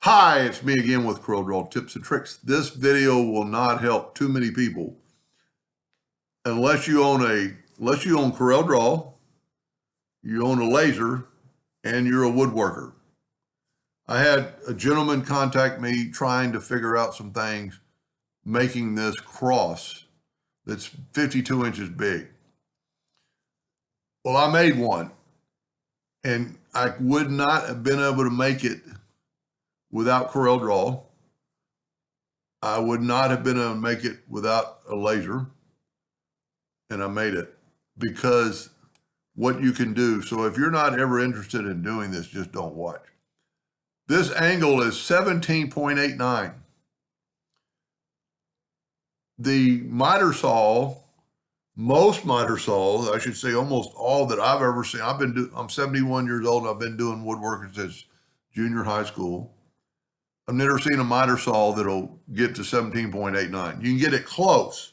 Hi, it's me again with Corel tips and tricks. This video will not help too many people unless you own Corel, you own a laser, and you're a woodworker. I had a gentleman contact me trying to figure out some things, making this cross that's 52 inches big. Well, I made one, and I would not have been able to make it without Corel. I would not have been able to make it without a laser, and I made it because what you can do. So if you're not ever interested in doing this, just don't watch. This angle is 17.89. The miter saw, most miter saws, I should say almost all that I've ever seen. I'm 71 years old and I've been doing woodworking since junior high school. I've never seen a miter saw that'll get to 17.89. You can get it close,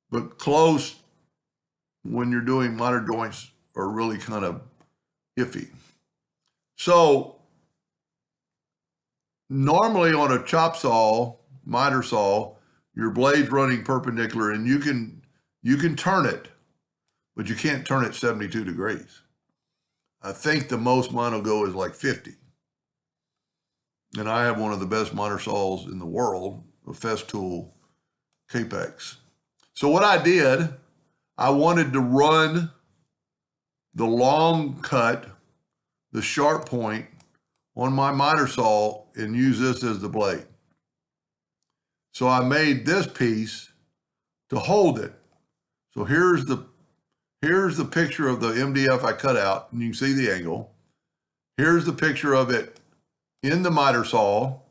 but close when you're doing miter joints are really kind of iffy. So normally on a chop saw, miter saw, your blade's running perpendicular and you can turn it, but you can't turn it 72 degrees. I think the most mine will go is like 50. And I have one of the best miter saws in the world, a Festool Capex. So what I did, I wanted to run the long cut, the sharp point on my miter saw and use this as the blade. So I made this piece to hold it. So here's the picture of the MDF I cut out, and you can see the angle. Here's the picture of it in the miter saw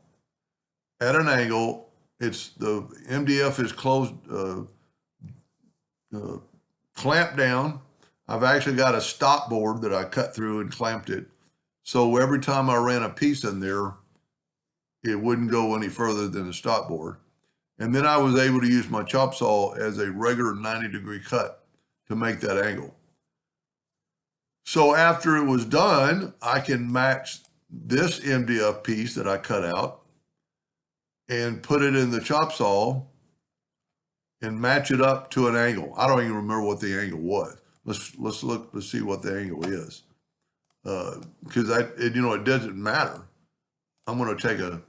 at an angle. It's the MDF is closed, clamped down. I've actually got a stop board that I cut through and clamped it. So every time I ran a piece in there, it wouldn't go any further than the stop board. And then I was able to use my chop saw as a regular 90-degree cut to make that angle. So after it was done, I can match this MDF piece that I cut out and put it in the chop saw and match it up to an angle. I don't even remember what the angle was. Let's see what the angle is. Because it doesn't matter. I'm going to take a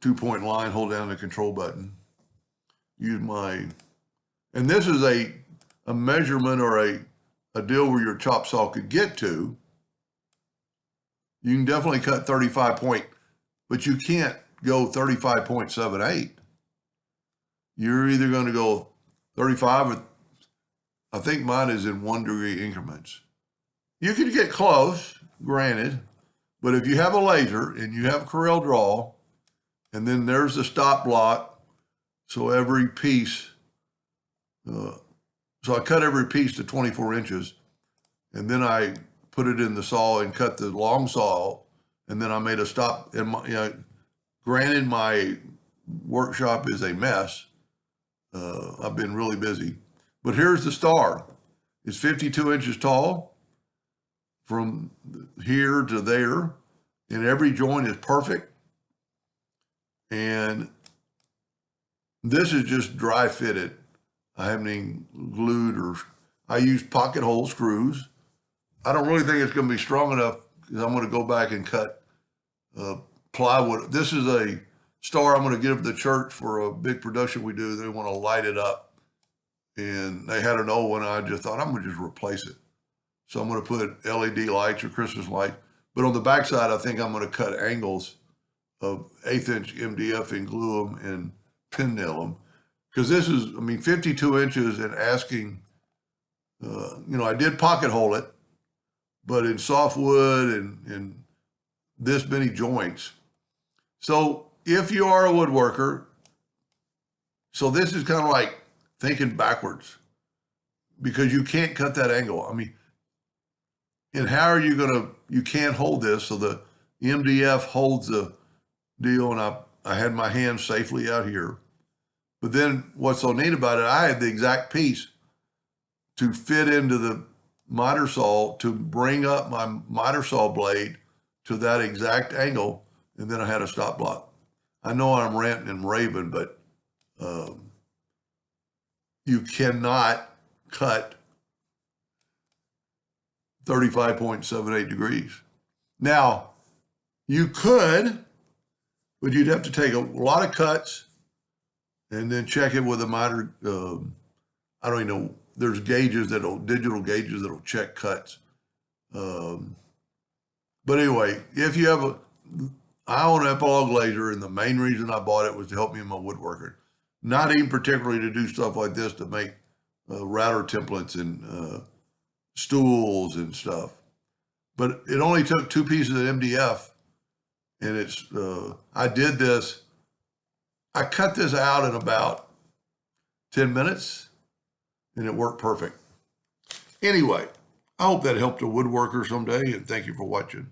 2-point line, hold down the control button, use and this is a measurement or a deal where your chop saw could get to. You can definitely cut 35 point, but you can't go 35.78. You're either going to go 35 or I think mine is in 1 degree increments. You can get close, granted, but if you have a laser and you have Corel Draw, and then there's the stop block, so every piece, so I cut every piece to 24 inches, and then I put it in the saw and cut the long saw, and then I made a stop. And granted, my workshop is a mess. I've been really busy, but here's the star. It's 52 inches tall from here to there, and every joint is perfect. And this is just dry fitted. I haven't even glued I use pocket hole screws. I don't really think it's going to be strong enough because I'm going to go back and cut plywood. This is a star I'm going to give the church for a big production we do. They want to light it up. And they had an old one. I just thought I'm going to just replace it. So I'm going to put LED lights or Christmas lights. But on the backside, I think I'm going to cut angles of 1/8 inch MDF and glue them and pin nail them. Because this is, 52 inches and asking, I did pocket hole it, but in softwood and this many joints. So if you are a woodworker, so this is kind of like thinking backwards because you can't cut that angle. And how are you you can't hold this. So the MDF holds the deal, and I had my hand safely out here. But then what's so neat about it, I had the exact piece to fit into the miter saw to bring up my miter saw blade to that exact angle, and then I had a stop block. I know I'm ranting and raving, but you cannot cut 35.78 degrees. Now, you could, but you'd have to take a lot of cuts and then check it with a miter. I don't even know. There's gauges digital gauges that'll check cuts. But anyway, if you have I own an epilogue laser, and the main reason I bought it was to help me in my woodworking. Not even particularly to do stuff like this, to make router templates and stools and stuff. But it only took 2 pieces of MDF, and I did this. I cut this out in about 10 minutes, and it worked perfect. Anyway, I hope that helped a woodworker someday, and thank you for watching.